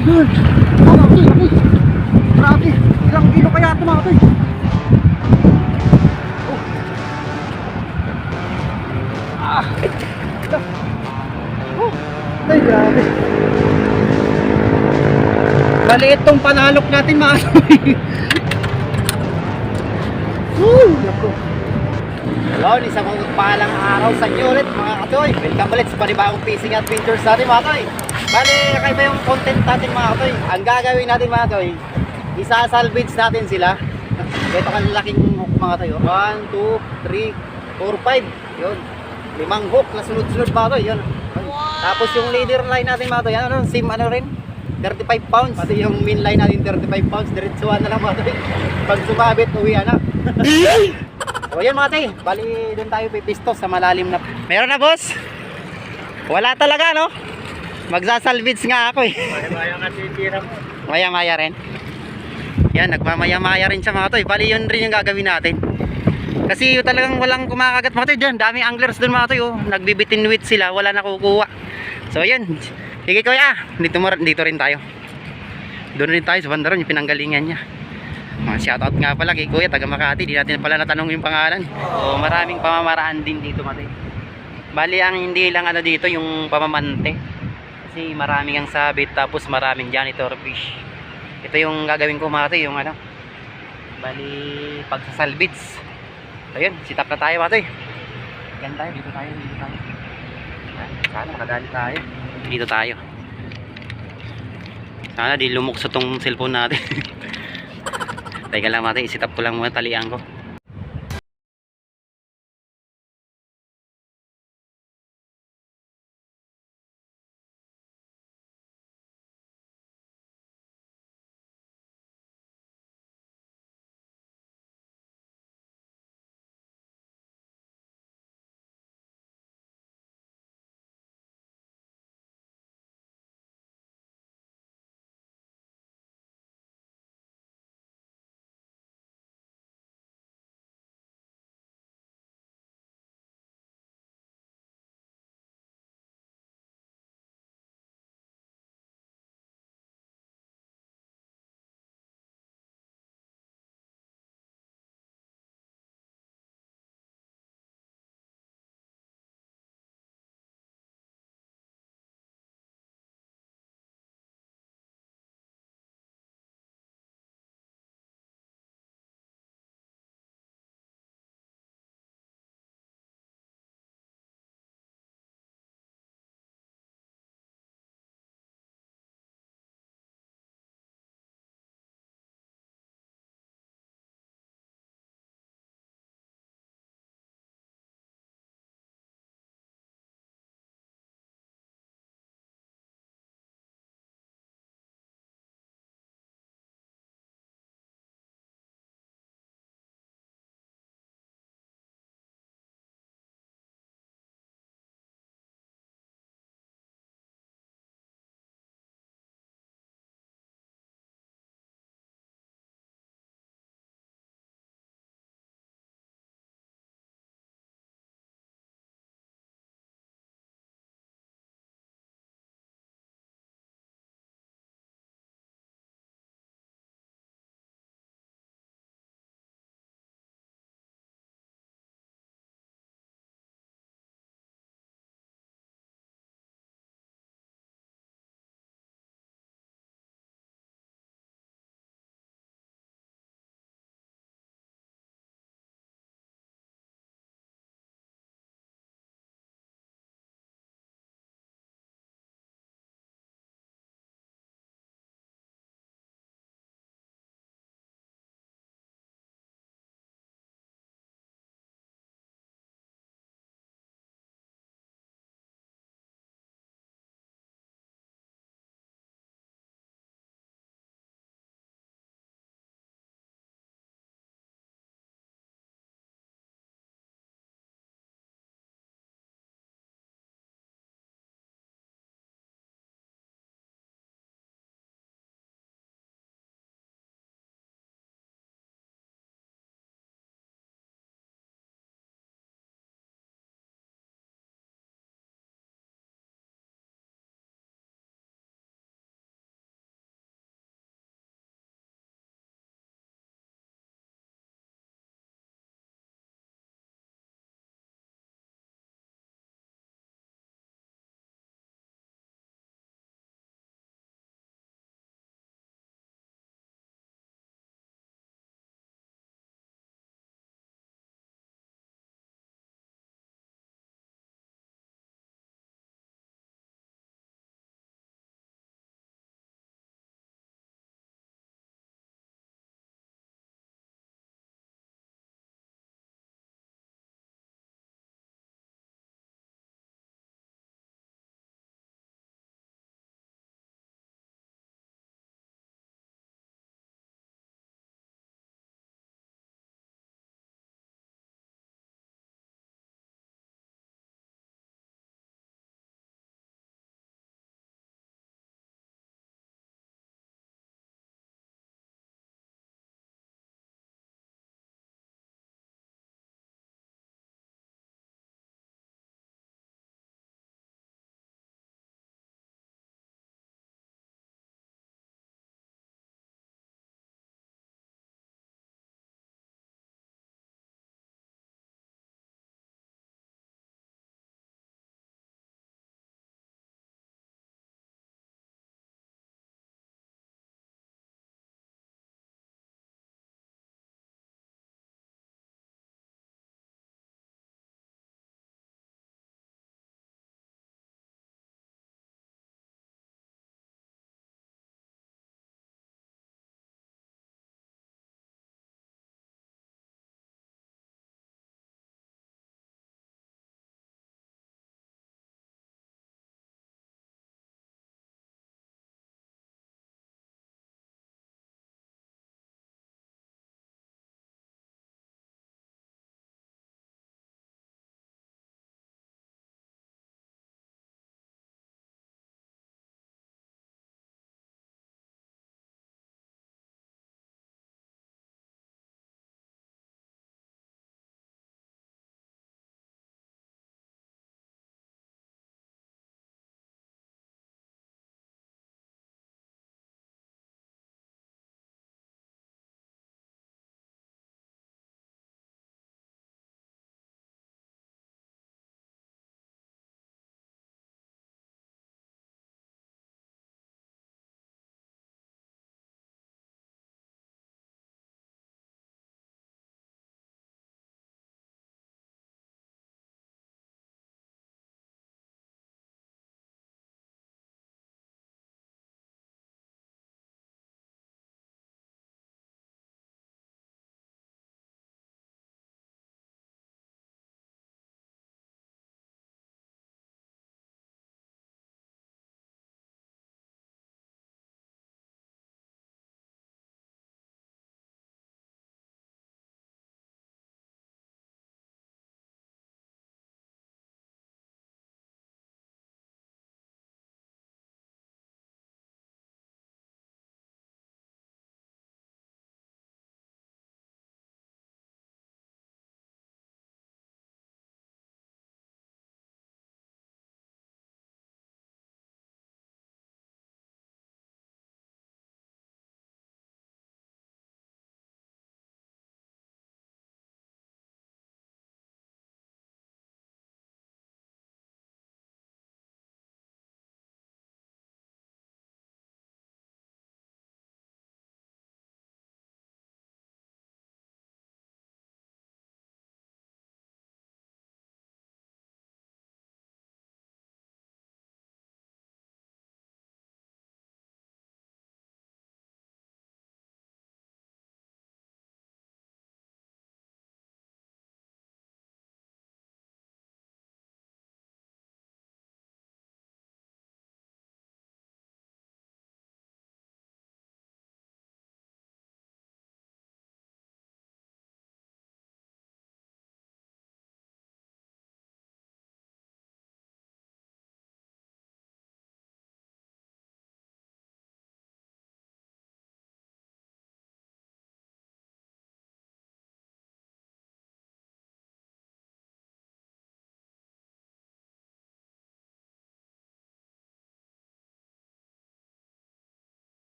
Idol! Mga ito, laki! Grabe! Ilang kilo kaya ito mga ito? Oh! Ah! Ito! Oh! Ay, grabe! Maliit tong panalok natin mga ito. Woo! Naku! Hello, isang palang araw sa inyo ulit mga katoy. Welcome ulit sa panibagong fishing adventures natin mga katoy. Bali, kakaiba yung content natin mga katoy. Ang gagawin natin mga katoy, isa-salvage natin sila. Ito kalaking hook mga katoy. 1, 2, 3, 4, 5. Yun. 5 hook na sunod-sunod mga katoy. Yun. Tapos yung leader line natin mga katoy, ano, sim ano rin? 35 pounds. Pati yung main line natin 35 pounds. Diretsuhan na lang mga katoy. Pag sumabit, uwi na. O yan mga tay, bali doon tayo pipisto sa malalim na. Meron na boss? Wala talaga no? Magsasalvage nga ako eh. Maya-maya nga titira mo. Maya-maya rin. Yan, nagmamaya-maya rin siya mga tay. Bali yun rin yung gagawin natin. Kasi yung talagang walang kumakagat mga tay dyan. Daming anglers doon mga tay oh. Nagbibitin with sila, wala nakukuha. So yun, sige kuya, dito rin tayo. Doon rin tayo sa bandaron, yung pinanggalingan niya. Mga shoutout nga pala kay Kuya taga Makati. Di natin pala natanong yung pangalan. So maraming pamamaraan din dito mate. Bali ang hindi lang ano dito yung pamamante. Kasi maraming ang sabit tapos maraming janitor fish. Ito yung gagawin ko mate, yung ano. Bali pagsasalvage. So yun, sit up na tayo mate. Yan tayo, dito tayo. Sana makadali tayo. Dito tayo. Sana di lumukso tong cellphone natin. Teka lang mate, isit up ko lang muna talian ko.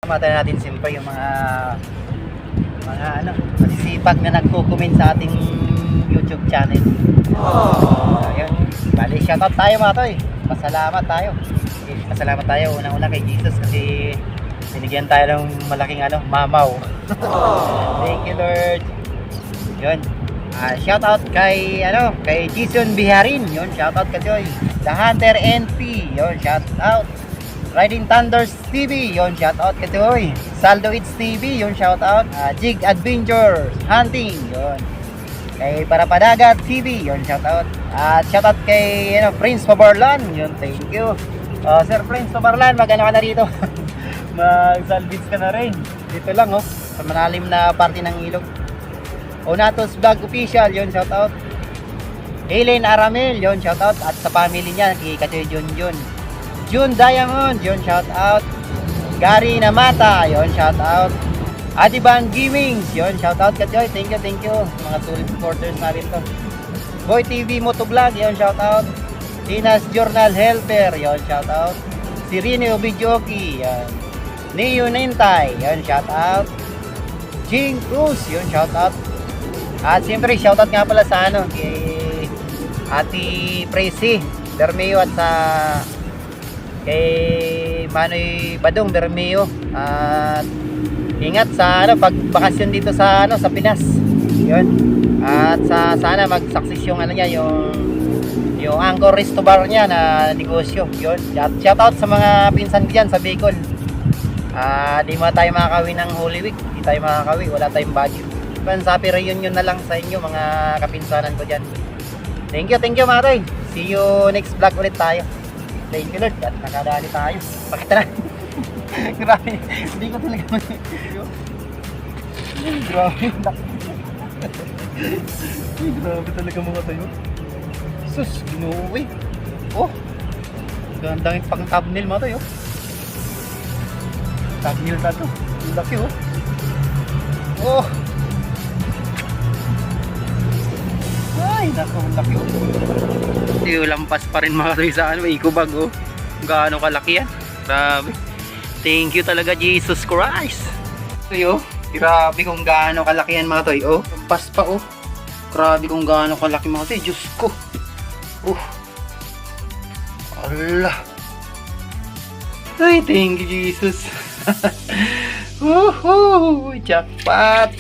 Mata natin siyempre yung mga ano, masisipag na nagko-comment sa ating YouTube channel. Ayun. Bali, shoutout tayo mga toy. Pasalamat tayo. Pasalamat tayo unang-una kay Jesus kasi binigyan tayo ng malaking ano, mamaw. Thank you Lord. Yun. Shoutout kay kay Jason Biharin. Yun, shoutout ka Joy. The Hunter NP. Yun, shoutout. Riding Thunders TV, yon shoutout kay Toy. Saldo It's TV, yon shoutout. Jig Adventure Hunting, yon. Kay Parapadagat TV, yon shoutout. At shoutout kay Prince Pabarlan, yon, thank you. Sir Prince Pabarlan, magano ka na rito? Mag-salvage ka na rin. Dito lang sa malalim na parte ng ilog. Onatos Vlog Official, yon shoutout. Helen Aramel, yon shoutout. At sa family niya, kay Katoy Junjun. June Diamond, yun shout out. Gary Namata, yun shout out. Adiban Gaming, yun shout out Katyoy. Thank you. Mga solid supporters natin to. Boy TV Motovlog, yun shout out. Tinas Journal Helper, yun shout out. Sirine Obidyoki, yun. Neo Nentay, yun shout out. Jing Cruz, yun shout out. At siyempre shout out nga pala sa kay Ati Presi Bermeo at sa kay Manoy Badong Bermeo. At ingat sa pagbakasyon dito sa sa Pinas. 'Yun. At sana mag-success yung niya, yung Angkor Resto Bar niya na negosyo. 'Yun. Shout out sa mga pinsan ko diyan sa Bicol. Di mo tayo makakawi ng Holy Week. Di tayo makakawi, wala tayong budget. Happy reunion na lang sa inyo mga kapinsanan ko diyan. Thank you mga toy. See you next vlog ulit tayo. Thank you Lord, at nakadali tayo. Pakita na. Grabe, hindi ko talaga grabe. Grabe talaga mga tayo. Sus, ginuwi. Oh, gandang pang thumbnail mga tayo. Thumbnail na to. Ang laki Oh. Ay, naku, ang laki lampas pa rin mga tayo sa ikubag gaano kalaki yan. Grabe. Thank you talaga Jesus Christ. Grabe kung gaano kalaki yan mga toy. Lampas pa Grabe kung gaano kalaki mga toy. Diyos ko. Allah. Ay, thank you Jesus. Jackpot.